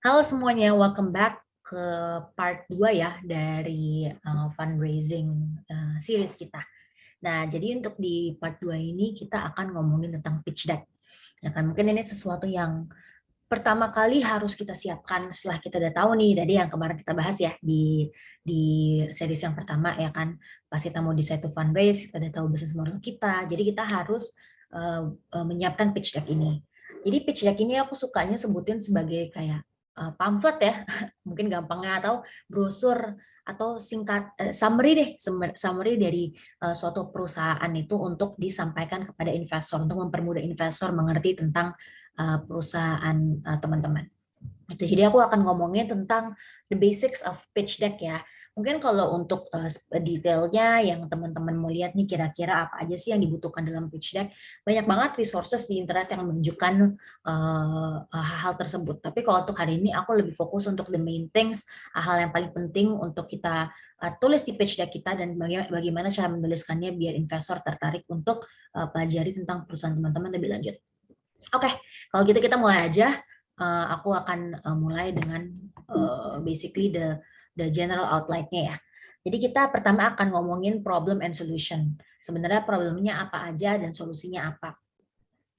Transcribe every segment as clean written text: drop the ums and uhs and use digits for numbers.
Halo semuanya, welcome back ke part 2 ya dari fundraising series kita. Nah, jadi untuk di part 2 ini kita akan ngomongin tentang pitch deck. Ya kan, mungkin ini sesuatu yang pertama kali harus kita siapkan setelah kita udah tahu nih dari yang kemarin kita bahas ya di series yang pertama ya kan. Pas kita mau decide to fundraise, kita udah tahu business model kita. Jadi kita harus menyiapkan pitch deck ini. Jadi pitch deck ini aku sukanya sebutin sebagai kayak pamflet ya, mungkin gampangnya, atau brosur atau singkat summary deh, summary dari suatu perusahaan itu untuk disampaikan kepada investor, untuk mempermudah investor mengerti tentang perusahaan teman-teman. Jadi aku akan ngomongin tentang the basics of pitch deck ya. Mungkin kalau untuk detailnya yang teman-teman mau lihat nih kira-kira apa aja sih yang dibutuhkan dalam pitch deck, banyak banget resources di internet yang menunjukkan hal-hal tersebut. Tapi kalau untuk hari ini aku lebih fokus untuk the main things, hal yang paling penting untuk kita tulis di pitch deck kita dan bagaimana cara menuliskannya biar investor tertarik untuk pelajari tentang perusahaan teman-teman lebih lanjut. Oke, kalau gitu kita mulai aja. Aku akan mulai dengan basically the general outline-nya ya. Jadi kita pertama akan ngomongin problem and solution. Sebenarnya problemnya apa aja dan solusinya apa.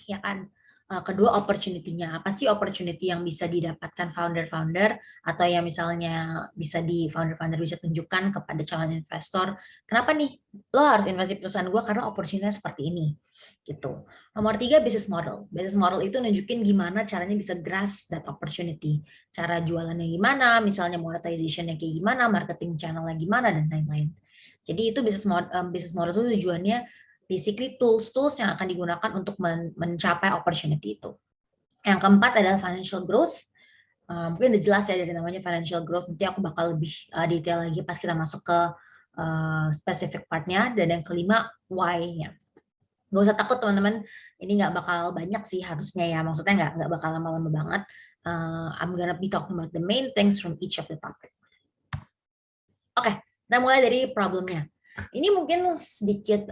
Ya kan? Kedua, opportunity-nya. Apa sih opportunity yang bisa didapatkan founder-founder atau yang misalnya bisa di founder-founder bisa tunjukkan kepada calon investor. Kenapa nih lo harus investasi perusahaan gue karena opportunity seperti ini. Gitu. Nomor 3, business model. Business model itu nunjukin gimana caranya bisa grasp that opportunity. Cara jualannya gimana, misalnya monetization-nya kayak gimana, marketing channel-nya gimana, dan lain-lain. Jadi itu business model itu tujuannya basically tools-tools yang akan digunakan untuk mencapai opportunity itu. Yang keempat adalah financial growth. Mungkin udah jelas ya dari namanya financial growth, nanti aku bakal lebih detail lagi pas kita masuk ke specific part-nya. Dan yang kelima, why-nya. Gak usah takut teman-teman, ini nggak bakal banyak sih harusnya ya, maksudnya nggak bakal lama-lama banget. I'm gonna be talking about the main things from each of the topic. Oke, kita mulai dari problemnya. Ini mungkin sedikit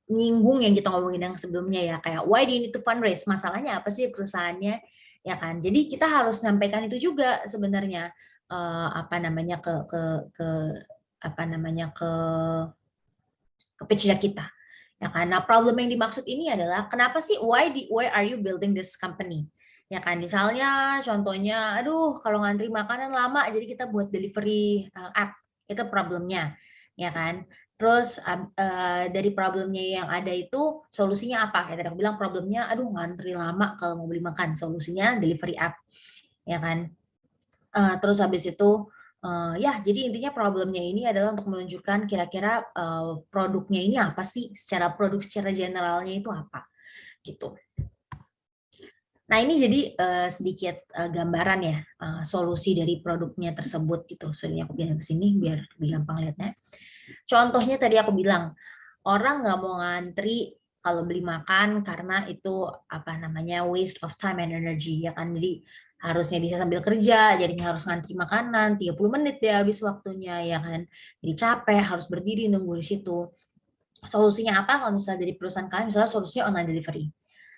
nyinggung yang kita ngomongin yang sebelumnya ya, kayak why do you need to fundraise? Masalahnya apa sih perusahaannya, ya kan? Jadi kita harus sampaikan itu juga sebenarnya apa namanya ke apa namanya ke pitch deck kita. Ya kan? Nah, problem yang dimaksud ini adalah kenapa sih why are you building this company? Ya kan, misalnya contohnya, aduh kalau ngantri makanan lama, jadi kita buat delivery app, itu problemnya, ya kan. Terus dari problemnya yang ada itu solusinya apa? Kayak tadi aku bilang problemnya, aduh ngantri lama kalau mau beli makan, solusinya delivery app, ya kan. Terus habis itu ya, jadi intinya problemnya ini adalah untuk menunjukkan kira-kira produknya ini apa sih, secara produk secara generalnya itu apa, gitu. Nah, ini jadi sedikit gambaran ya, solusi dari produknya tersebut gitu. Soalnya aku bilang ke sini biar lebih gampang lihatnya. Contohnya tadi aku bilang, orang nggak mau ngantri kalau beli makan karena itu apa namanya waste of time and energy ya kan. Jadi harusnya bisa sambil kerja, jadinya harus ngantri makanan 30 menit ya habis waktunya ya kan. Jadi capek, harus berdiri nunggu di situ. Solusinya apa kalau misalnya dari perusahaan kalian, misalnya solusinya online delivery.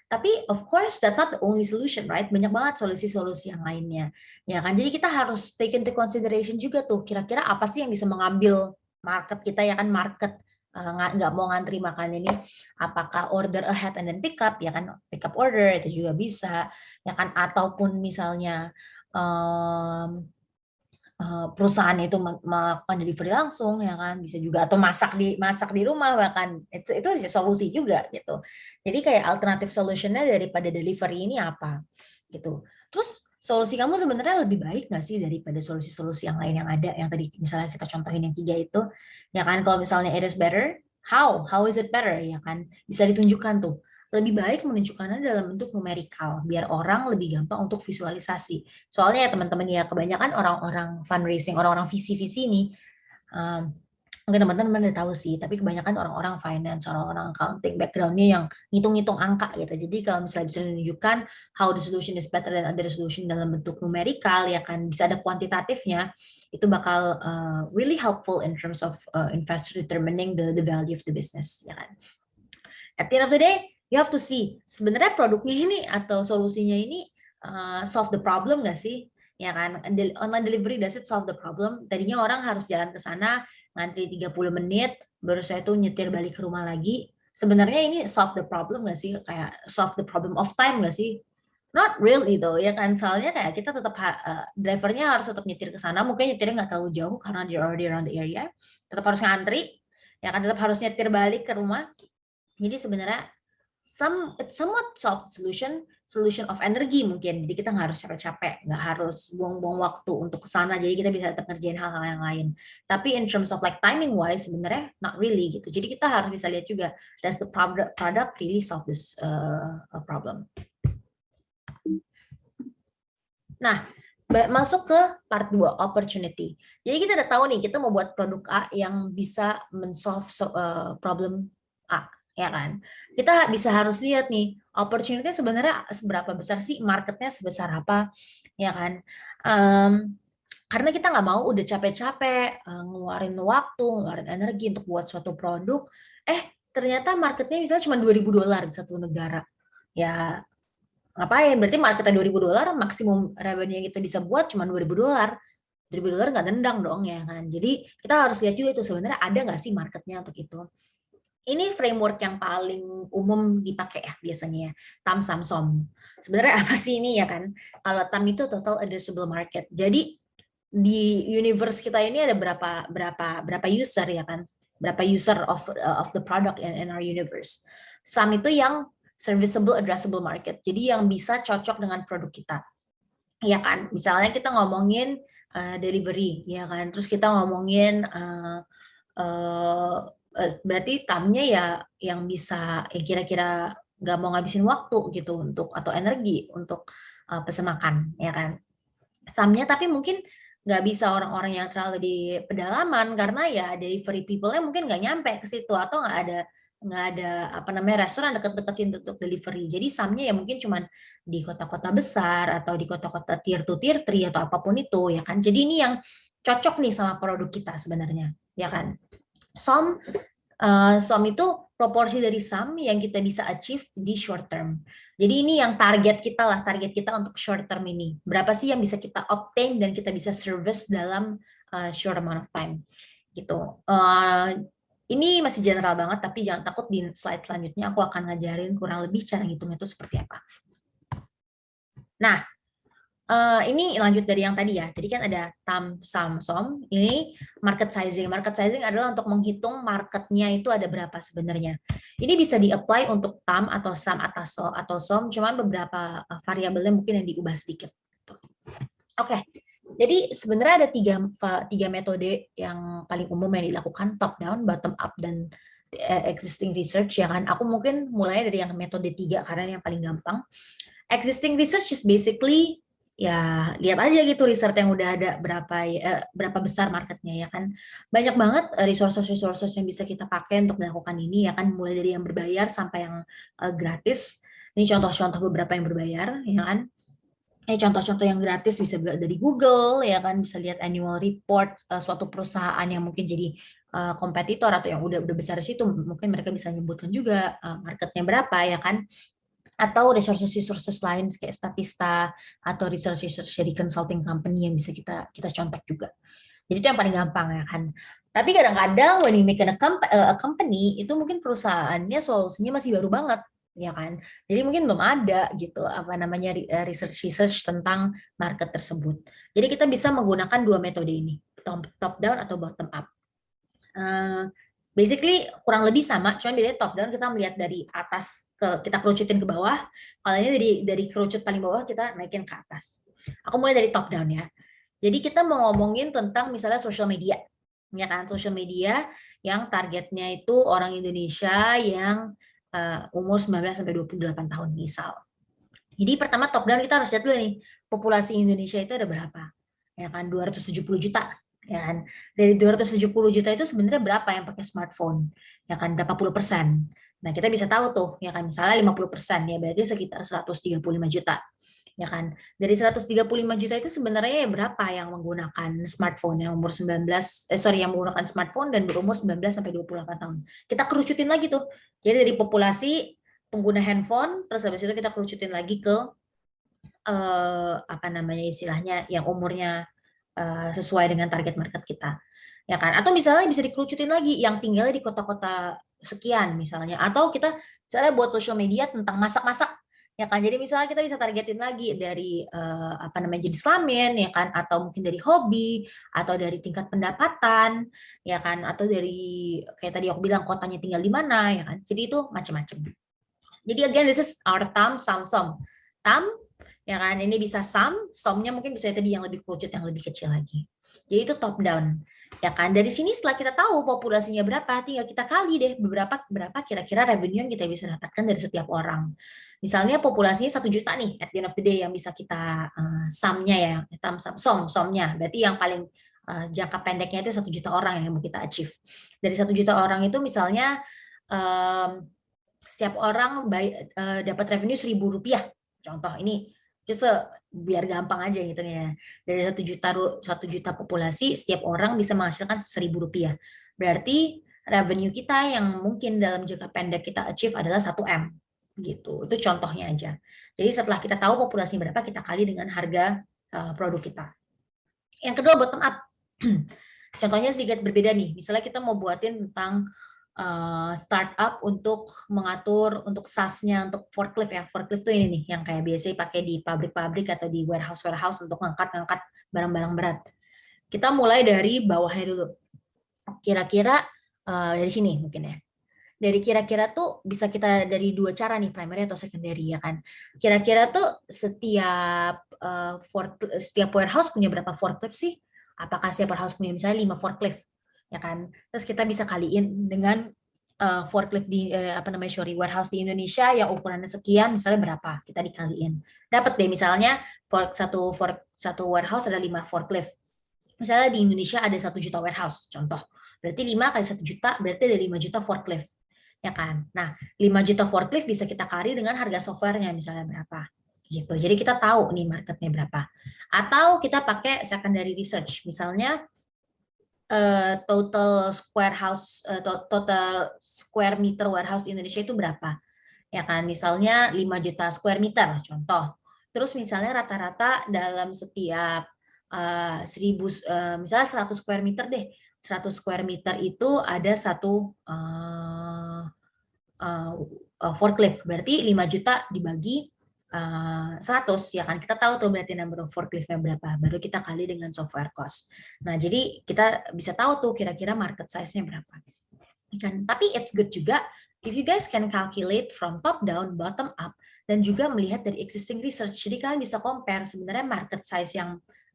Tapi of course that's not the only solution, right? Banyak banget solusi-solusi yang lainnya. Ya kan? Jadi kita harus take into consideration juga tuh kira-kira apa sih yang bisa mengambil market kita, ya kan, market nggak mau ngantri makan ini, apakah order ahead and then pick up, ya kan, pick up order itu juga bisa, ya kan, ataupun misalnya perusahaan itu melakukan delivery langsung, ya kan, bisa juga, atau masak di rumah, bahkan itu solusi juga gitu. Jadi kayak alternatif solutionnya daripada delivery ini apa gitu. Terus solusi kamu sebenarnya lebih baik nggak sih daripada solusi-solusi yang lain yang ada, yang tadi misalnya kita contohin yang 3 itu, ya kan. Kalau misalnya it is better, how is it better, ya kan, bisa ditunjukkan tuh. Lebih baik menunjukkannya dalam bentuk numerikal biar orang lebih gampang untuk visualisasi. Soalnya ya teman-teman ya, kebanyakan orang-orang fundraising, orang-orang visi-visi ini, um, mungkin teman-teman udah tahu sih, tapi kebanyakan orang-orang finance, orang-orang accounting, background-nya yang ngitung-ngitung angka gitu. Jadi kalau misalnya bisa menunjukkan how the solution is better than other solution dalam bentuk numerikal, ya kan, bisa ada kuantitatifnya, itu bakal really helpful in terms of investor determining the value of the business, ya kan. At the end of the day, you have to see sebenarnya produknya ini atau solusinya ini solve the problem nggak sih? Ya kan, online delivery does it solve the problem? Tadinya orang harus jalan ke sana, ngantri 30 menit, baru saya tuh nyetir balik ke rumah lagi. Sebenarnya ini solve the problem nggak sih? Kayak solve the problem of time nggak sih? Not really though, ya kan? Soalnya kayak kita tetap, drivernya harus tetap nyetir ke sana, mungkin nyetirnya nggak terlalu jauh karena they're already around the area. Tetap harus ngantri, ya kan? Tetap harus nyetir balik ke rumah. Jadi sebenarnya it's somewhat soft solution of energy mungkin. Jadi kita nggak harus capek-capek, nggak harus buang-buang waktu untuk ke sana. Jadi kita bisa tetap ngerjain hal-hal yang lain. Tapi in terms of like timing wise sebenarnya not really gitu. Jadi kita harus bisa lihat juga, does the product really solve this problem. Nah, masuk ke part 2, opportunity. Jadi kita udah tahu nih, kita mau buat produk A yang bisa men-solve problem A, ya kan? Kita bisa harus lihat nih, opportunity sebenarnya seberapa besar sih, marketnya sebesar apa, ya kan? Karena kita nggak mau udah capek-capek ngeluarin waktu, ngeluarin energi untuk buat suatu produk, ternyata marketnya misalnya cuma $2.000 di satu negara. Ya, ngapain? Berarti marketnya $2.000, maksimum revenue yang kita bisa buat cuma $2.000. $2.000 nggak nendang dong, ya kan? Jadi kita harus lihat juga itu sebenarnya ada nggak sih marketnya untuk itu. Ini framework yang paling umum dipakai ya biasanya ya, TAM, SAM, SOM. Sebenarnya apa sih ini ya kan? Kalau TAM itu total addressable market. Jadi di universe kita ini ada berapa user ya kan? Berapa user of the product in our universe. SAM itu yang serviceable addressable market. Jadi yang bisa cocok dengan produk kita. Ya kan? Misalnya kita ngomongin delivery ya kan. Terus kita ngomongin berarti TAM-nya ya yang bisa kira-kira nggak mau ngabisin waktu gitu untuk atau energi untuk pesan makan ya kan. SAM-nya tapi mungkin nggak bisa orang-orang yang terlalu di pedalaman karena ya delivery people-nya mungkin nggak nyampe ke situ atau nggak ada apa namanya restoran dekat-dekat situ untuk delivery. Jadi SAM-nya ya mungkin cuman di kota-kota besar atau di kota-kota tier 2, tier 3 atau apapun itu ya kan. Jadi ini yang cocok nih sama produk kita sebenarnya ya kan. SOM itu proporsi dari SAM yang kita bisa achieve di short term. Jadi ini yang target kita untuk short term ini. Berapa sih yang bisa kita obtain dan kita bisa service dalam short amount of time. Gitu. Ini masih general banget, tapi jangan takut di slide selanjutnya aku akan ngajarin kurang lebih cara ngitungnya itu seperti apa. Nah, ini lanjut dari yang tadi ya. Jadi kan ada TAM, SAM, SOM. Ini market sizing. Market sizing adalah untuk menghitung marketnya itu ada berapa sebenarnya. Ini bisa di-apply untuk TAM atau SAM atau SOM, cuman beberapa variabelnya mungkin yang diubah sedikit. Oke, jadi sebenarnya ada tiga metode yang paling umum yang dilakukan, top down, bottom up, dan existing research. Ya kan? Aku mungkin mulai dari yang metode 3 karena yang paling gampang. Existing research is basically ya lihat aja gitu riset yang udah ada berapa besar marketnya ya kan. Banyak banget resources yang bisa kita pakai untuk melakukan ini ya kan, mulai dari yang berbayar sampai yang gratis. Ini contoh-contoh beberapa yang berbayar ya kan. Ini contoh-contoh yang gratis bisa dari Google ya kan, bisa lihat annual report suatu perusahaan yang mungkin jadi kompetitor atau yang udah besar di situ, mungkin mereka bisa menyebutkan juga marketnya berapa ya kan. Atau resources lain kayak Statista atau research dari consulting company yang bisa kita contek juga. Jadi itu yang paling gampang ya kan. Tapi kadang-kadang when you make a company itu mungkin perusahaannya solusinya masih baru banget ya kan. Jadi mungkin belum ada gitu apa namanya research tentang market tersebut. Jadi kita bisa menggunakan dua metode ini, top down atau bottom up. Basically kurang lebih sama, cuma bedanya top down kita melihat dari atas kita kerucutin ke bawah, kalau ini dari kerucut paling bawah kita naikin ke atas. Aku mulai dari top down ya. Jadi kita mau ngomongin tentang misalnya social media, ya kan, social media yang targetnya itu orang Indonesia yang umur 19 sampai 28 tahun misal. Jadi pertama top down kita harus lihat dulu nih, populasi Indonesia itu ada berapa? Ya kan 270 juta. Ya kan? Dari 270 juta itu sebenarnya berapa yang pakai smartphone? Ya kan berapa puluh persen? Nah, kita bisa tahu tuh, ya kan misalnya 50% ya berarti sekitar 135 juta. Ya kan? Dari 135 juta itu sebenarnya berapa yang menggunakan smartphone yang umur yang menggunakan smartphone dan berumur 19 sampai 28 tahun. Kita kerucutin lagi tuh. Jadi dari populasi pengguna handphone, terus habis itu kita kerucutin lagi ke apa namanya istilahnya yang umurnya sesuai dengan target market kita, ya kan? Atau misalnya bisa dikerucutin lagi yang tinggalnya di kota-kota sekian misalnya, atau kita misalnya buat social media tentang masak-masak, ya kan? Jadi misalnya kita bisa targetin lagi dari apa namanya jenis kelamin, ya kan? Atau mungkin dari hobi, atau dari tingkat pendapatan, ya kan? Atau dari kayak tadi aku bilang kotanya tinggal di mana, ya kan? Jadi itu macam-macam. Jadi again, this is our thumb, sum, sum. Thumb, ya kan, ini bisa sum, sumnya mungkin bisa tadi yang lebih kerucut, yang lebih kecil lagi. Jadi itu top down, ya kan. Dari sini setelah kita tahu populasinya berapa, tinggal kita kali deh berapa kira-kira revenue yang kita bisa dapatkan dari setiap orang. Misalnya populasinya 1 juta nih, at the end of the day yang bisa kita sumnya ya, sumnya, berarti yang paling jangka pendeknya itu 1 juta orang yang mau kita achieve. Dari 1 juta orang itu misalnya setiap orang dapat revenue Rp1.000. Contoh ini, biar gampang aja gitu ya. Dari 1 juta populasi, setiap orang bisa menghasilkan Rp1.000. Berarti revenue kita yang mungkin dalam jangka pendek kita achieve adalah 1M. Gitu. Itu contohnya aja. Jadi setelah kita tahu populasi berapa, kita kali dengan harga produk kita. Yang kedua, bottom up. Contohnya sedikit berbeda nih. Misalnya kita mau buatin tentang startup untuk mengatur untuk SaaS-nya untuk forklift ya. Forklift itu ini nih yang kayak biasa pakai di pabrik-pabrik atau di warehouse untuk ngangkat barang-barang berat. Kita mulai dari bawahnya dulu. Kira-kira dari sini mungkin ya. Dari kira-kira tuh bisa kita dari dua cara nih, primary atau secondary ya kan. Kira-kira tuh setiap warehouse punya berapa forklift sih? Apakah setiap warehouse punya misalnya 5 forklift? Ya kan. Terus kita bisa kaliin dengan forklift di warehouse di Indonesia yang ukurannya sekian misalnya berapa, kita dikaliin. Dapat deh misalnya satu warehouse ada 5 forklift. Misalnya di Indonesia ada 1 juta warehouse, contoh. Berarti 5 kali 1 juta berarti ada 5 juta forklift. Ya kan? Nah, 5 juta forklift bisa kita kali dengan harga softwarenya misalnya berapa. Gitu. Jadi kita tahu nih marketnya berapa. Atau kita pakai secondary research. Misalnya total square meter warehouse di Indonesia itu berapa? Ya kan, misalnya 5 juta square meter, contoh. Terus misalnya rata-rata dalam setiap misalnya 100 square meter deh. 100 square meter itu ada satu forklift. Berarti 5 juta dibagi 100 ya kan, kita tahu tuh berarti number of forklift-nya berapa, baru kita kali dengan software cost. Nah, jadi kita bisa tahu tuh kira-kira market size-nya berapa. Kan? Tapi it's good juga if you guys can calculate from top down, bottom up, dan juga melihat dari existing research. Jadi kalian bisa compare sebenarnya market size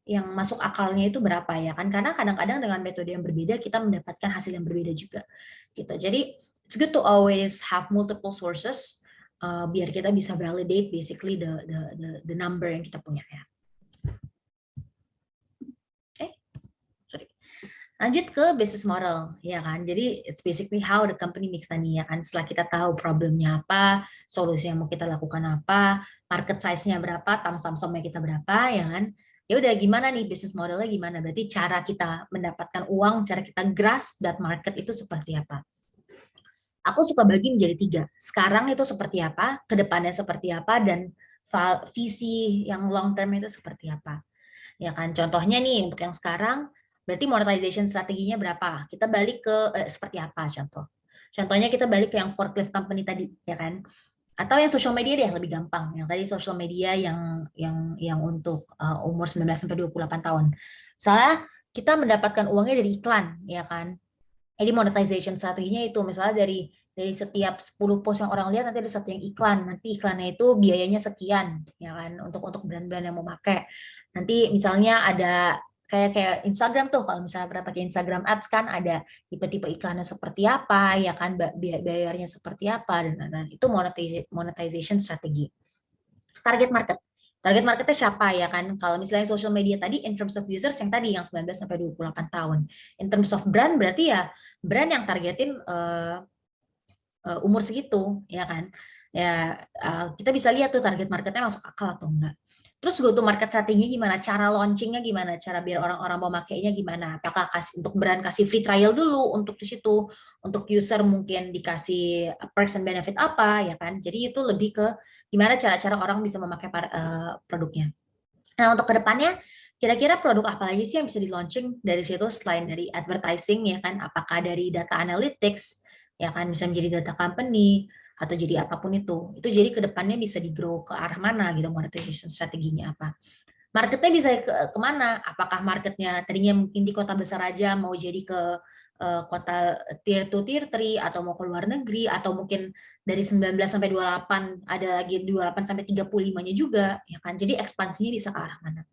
yang masuk akalnya itu berapa ya kan, karena kadang-kadang dengan metode yang berbeda kita mendapatkan hasil yang berbeda juga gitu. Jadi it's good to always have multiple sources biar kita bisa validate basically the number yang kita punya ya. Lanjut ke business model, ya kan? Jadi it's basically how the company makes money, ya kan? Setelah kita tahu problemnya apa, solusi yang mau kita lakukan apa, market size-nya berapa, sum-sumnya kita berapa, ya kan? Ya udah gimana nih business modelnya gimana? Berarti cara kita mendapatkan uang, cara kita grasp that market itu seperti apa? Aku suka bagi menjadi 3. Sekarang itu seperti apa, kedepannya seperti apa, dan visi yang long term itu seperti apa. Ya kan? Contohnya nih untuk yang sekarang, berarti monetization strateginya berapa? Kita balik ke seperti apa contoh? Contohnya kita balik ke yang forklift company tadi, ya kan? Atau yang social media deh lebih gampang. Yang tadi social media yang untuk umur 19 sampai 28 tahun. Soalnya kita mendapatkan uangnya dari iklan, ya kan? Jadi monetization strateginya itu misalnya dari setiap 10 post yang orang lihat nanti ada satu yang iklan. Nanti iklannya itu biayanya sekian, ya kan? Untuk brand-brand yang mau pakai. Nanti misalnya ada kayak Instagram tuh, kalau misalnya pernah pakai Instagram Ads kan ada tipe-tipe iklannya seperti apa, ya kan, bayarnya seperti apa, dan itu monetization strategi. Target marketnya siapa, ya kan? Kalau misalnya social media tadi in terms of users yang tadi yang 19 sampai 28 tahun. In terms of brand berarti ya brand yang targetin umur segitu, ya kan? Ya kita bisa lihat tuh target marketnya masuk akal atau enggak. Terus go to market strateginya gimana? Cara launchingnya gimana? Cara biar orang-orang mau makainya gimana? Apakah untuk brand kasih free trial dulu untuk di situ, untuk user mungkin dikasih perks and benefit apa ya kan? Jadi itu lebih ke gimana cara-cara orang bisa memakai produknya. Nah untuk kedepannya kira-kira produk apa lagi sih yang bisa di launching dari situ selain dari advertising ya kan? Apakah dari data analytics ya kan bisa menjadi data company atau jadi apapun itu jadi kedepannya bisa di grow ke arah mana gitu monetization strateginya apa marketnya bisa kemana apakah marketnya tadinya mungkin di kota besar aja mau jadi ke kota tier 2 tier 3 atau mau ke luar negeri atau mungkin dari 19 sampai 28 ada lagi 28 sampai 35-nya juga ya kan jadi ekspansinya bisa ke arah mana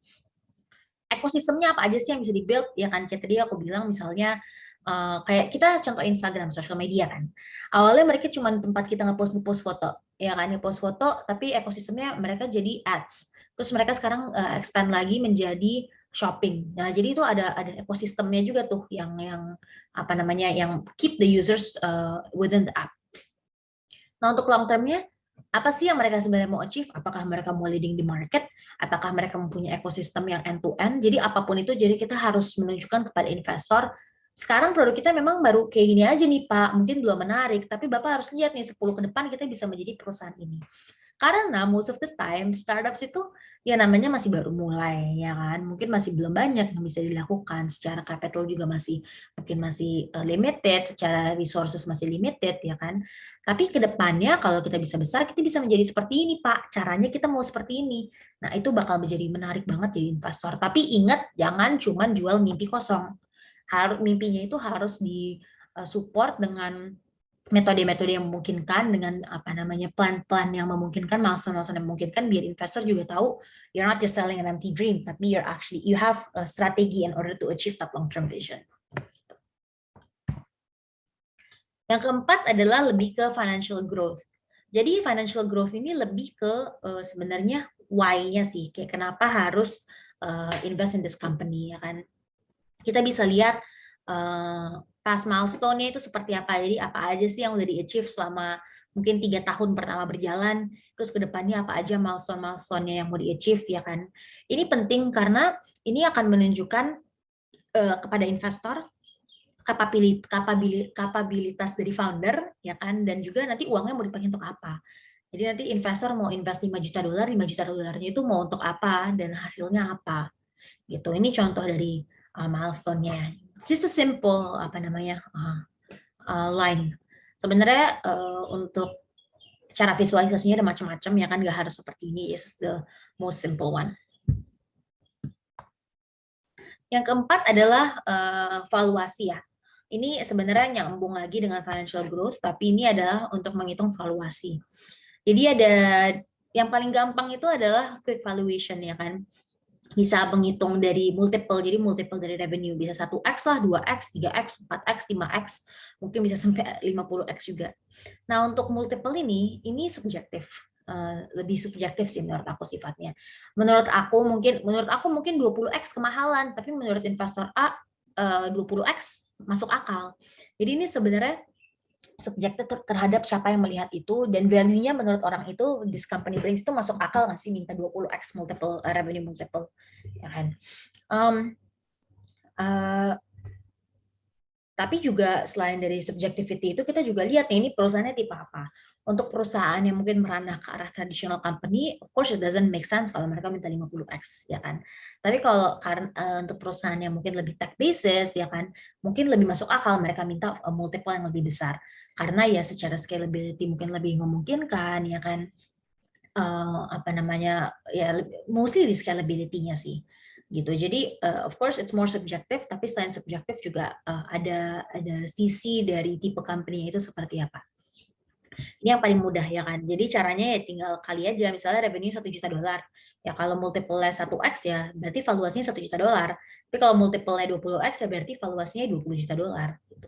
ekosistemnya apa aja sih yang bisa di-build ya kan kayak tadi aku bilang misalnya kayak kita contoh Instagram social media kan awalnya mereka cuma tempat kita ngepost foto ya kan ngepost foto tapi ekosistemnya mereka jadi ads terus mereka sekarang expand lagi menjadi shopping nah jadi itu ada ekosistemnya juga tuh yang apa namanya yang keep the users within the app nah untuk long termnya apa sih yang mereka sebenarnya mau achieve? Apakah mereka mau leading di market? Apakah mereka mempunyai ekosistem yang end to end? Jadi apapun itu, jadi kita harus menunjukkan kepada investor. Sekarang produk kita memang baru kayak gini aja nih Pak, mungkin belum menarik, tapi Bapak harus lihat nih 10 ke depan kita bisa menjadi perusahaan ini. Karena most of the time startups itu ya namanya masih baru mulai ya kan. Mungkin masih belum banyak yang bisa dilakukan secara capital juga masih mungkin masih limited, secara resources masih limited ya kan. Tapi ke depannya kalau kita bisa besar kita bisa menjadi seperti ini, Pak. Caranya kita mau seperti ini. Nah, itu bakal menjadi menarik banget jadi investor. Tapi ingat jangan cuma jual mimpi kosong. Harus mimpinya itu harus di support dengan metode-metode yang memungkinkan dengan apa namanya plan-plan yang memungkinkan milestone-milestone yang memungkinkan biar investor juga tahu you're not just selling an empty dream tapi you have a strategy in order to achieve that long-term vision. Yang keempat adalah lebih ke financial growth. Jadi financial growth ini lebih ke sebenarnya why-nya sih kayak kenapa harus invest in this company ya kan. Kita bisa lihat pas milestone-nya itu seperti apa. Jadi apa aja sih yang udah di-achieve selama mungkin 3 tahun pertama berjalan, terus ke depannya apa aja milestone-milestone-nya yang mau di-achieve ya kan. Ini penting karena ini akan menunjukkan kepada investor kapabilitas dari founder ya kan dan juga nanti uangnya mau dipakai untuk apa. Jadi nanti investor mau invest 5 juta dolar, 5 juta dolarnya itu mau untuk apa dan hasilnya apa. Gitu. Ini contoh dari milestone-nya. Just a simple apa namanya line. Sebenarnya untuk cara visualisasinya ada macam-macam ya kan nggak harus seperti ini. This is the most simple one. Yang keempat adalah valuasi ya. Ini sebenarnya nyambung lagi dengan financial growth, tapi ini adalah untuk menghitung valuasi. Jadi ada yang paling gampang itu adalah quick valuation ya kan. Bisa menghitung dari multiple, jadi multiple dari revenue bisa 1x lah, 2x, 3x, 4x, 5x, mungkin bisa sampai 50x juga. Nah untuk multiple ini subjektif. Lebih subjektif sih menurut aku sifatnya. Menurut aku mungkin 20x kemahalan, tapi menurut investor A 20x masuk akal. Jadi ini sebenarnya subjektif terhadap siapa yang melihat itu dan value-nya menurut orang itu this company brings itu masuk akal nggak sih minta 20x multiple revenue multiple ya kan. Tapi juga selain dari subjectivity itu kita juga lihat nih ini perusahaannya tipe apa. Untuk perusahaan yang mungkin meranah ke arah traditional company, of course it doesn't make sense kalau mereka minta 50x ya kan. Tapi kalau untuk perusahaan yang mungkin lebih tech basis ya kan, mungkin lebih masuk akal mereka minta multiple yang lebih besar. Karena ya secara scalability mungkin lebih memungkinkan ya kan. Apa namanya ya mostly di scalability-nya sih gitu. Jadi of course it's more subjective, tapi selain subjektif juga ada sisi dari tipe company itu seperti apa. Ini yang paling mudah ya kan. Jadi caranya ya tinggal kali aja misalnya revenue 1 juta dolar. Ya kalau multiple-nya 1x ya berarti valuasinya 1 juta dolar. Tapi kalau multiple-nya 20x ya berarti valuasinya 20 juta dolar gitu.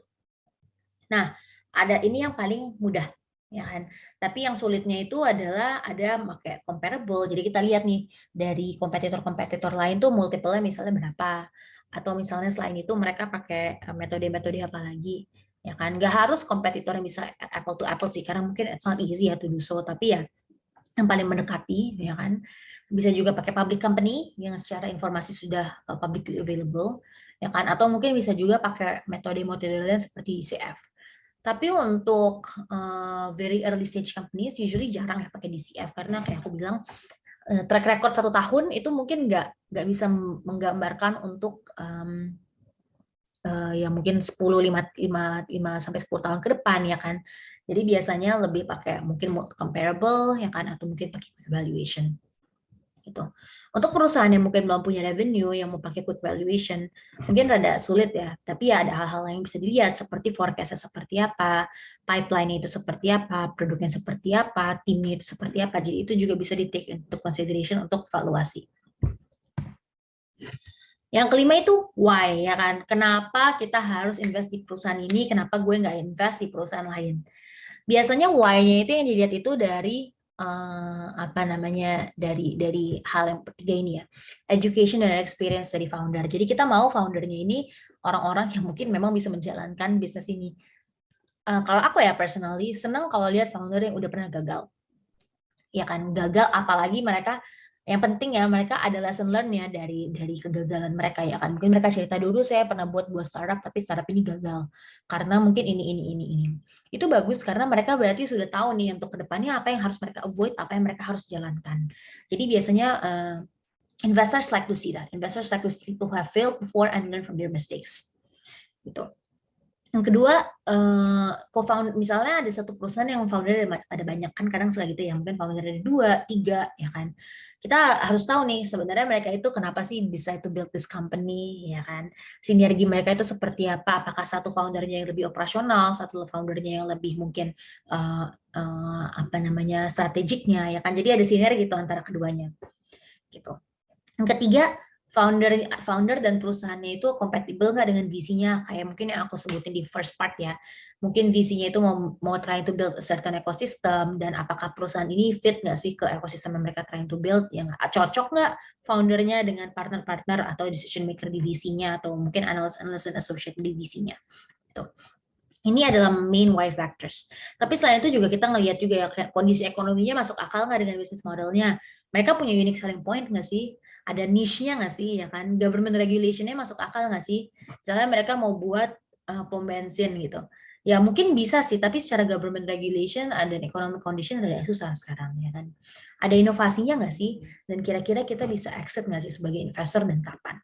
Nah, ada ini yang paling mudah ya kan. Tapi yang sulitnya itu adalah ada pakai comparable. Jadi kita lihat nih dari kompetitor-kompetitor lain tuh multiple-nya misalnya berapa atau misalnya selain itu mereka pakai metode-metode apa lagi ya kan. Nggak harus kompetitor yang bisa apple to apple sih karena mungkin it's not easy ya to do so, tapi ya yang paling mendekati ya kan. Bisa juga pakai public company yang secara informasi sudah publicly available, ya kan? Atau mungkin bisa juga pakai metode-metode lain seperti DCF. Tapi untuk very early stage companies usually jarang ya pakai DCF karena kayak aku bilang track record 1 tahun itu mungkin nggak bisa menggambarkan untuk ya mungkin 5 sampai 10 tahun ke depan ya kan. Jadi biasanya lebih pakai mungkin comparable ya kan atau mungkin pakai quick valuation gitu. Untuk perusahaan yang mungkin belum punya revenue yang mau pakai quick valuation mungkin rada sulit ya. Tapi ya ada hal-hal yang bisa dilihat seperti forecast-nya seperti apa, pipeline itu seperti apa, produknya seperti apa, timnya itu seperti apa. Jadi itu juga bisa di take into consideration untuk valuasi. Yang kelima itu why, ya kan? Kenapa kita harus invest di perusahaan ini? Kenapa gue nggak invest di perusahaan lain? Biasanya why-nya itu yang dilihat itu dari apa namanya dari hal yang ketiga ini ya, education dan experience dari founder. Jadi kita mau foundernya ini orang-orang yang mungkin memang bisa menjalankan bisnis ini. Kalau aku ya personally senang kalau lihat founder yang udah pernah gagal, ya kan? Gagal apalagi mereka yang penting ya mereka ada lesson learn ya dari kegagalan mereka ya kan. Mungkin mereka cerita dulu saya pernah buat startup tapi startup ini gagal karena mungkin ini. Itu bagus karena mereka berarti sudah tahu nih untuk kedepannya apa yang harus mereka avoid, apa yang mereka harus jalankan. Jadi biasanya investors like to see that. Investors like to see people who have failed before and learn from their mistakes. Gitu. Yang kedua, co-founder misalnya ada satu perusahaan yang founder ada banyak kan kadang suka gitu ya, mungkin founder ada 2, 3 ya kan. Kita harus tahu nih sebenarnya mereka itu kenapa sih decide to build this company ya kan. Sinergi mereka itu seperti apa? Apakah satu foundernya yang lebih operasional, satu foundernya yang lebih mungkin apa namanya strategiknya ya kan. Jadi ada sinergi gitu antara keduanya. Gitu. Yang ketiga, founder dan perusahaannya itu kompatibel nggak dengan visinya, kayak mungkin yang aku sebutin di first part ya. Mungkin visinya itu mau try to build a certain ecosystem, dan apakah perusahaan ini fit nggak sih ke ekosistem yang mereka trying to build, yang cocok nggak foundernya dengan partner-partner atau decision maker di visinya, atau mungkin analyst dan associate di visinya. Gitu. Ini adalah main why factors. Tapi selain itu juga kita ngelihat juga ya kondisi ekonominya masuk akal nggak dengan bisnis modelnya. Mereka punya unique selling point nggak sih? Ada niche-nya nggak sih? Ya kan? Government regulation-nya masuk akal nggak sih? Misalnya mereka mau buat pom bensin gitu. Ya mungkin bisa sih, tapi secara government regulation dan economic condition ada susah sekarang ya kan. Ada inovasinya nggak sih? Dan kira-kira kita bisa exit nggak sih sebagai investor dan kapan?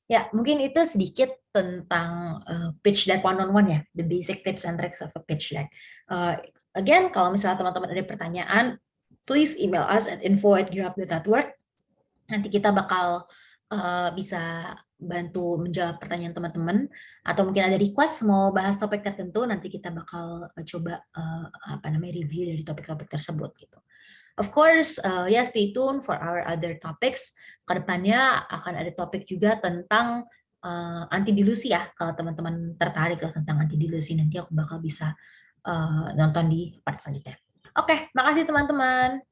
Ya, mungkin itu sedikit tentang pitch deck one-on-one ya, the basic tips and tricks of a pitch deck. Again, kalau misalnya teman-teman ada pertanyaan, please email us at info@gearup.network. Nanti kita bakal bisa bantu menjawab pertanyaan teman-teman, atau mungkin ada request mau bahas topik tertentu, nanti kita bakal coba review dari topik-topik tersebut gitu. Of course, stay tuned for our other topics. Kedepannya akan ada topik juga tentang anti dilusi ya. Kalau teman-teman tertarik tentang anti dilusi, nanti aku bakal bisa nonton di part selanjutnya. Oke, makasih teman-teman.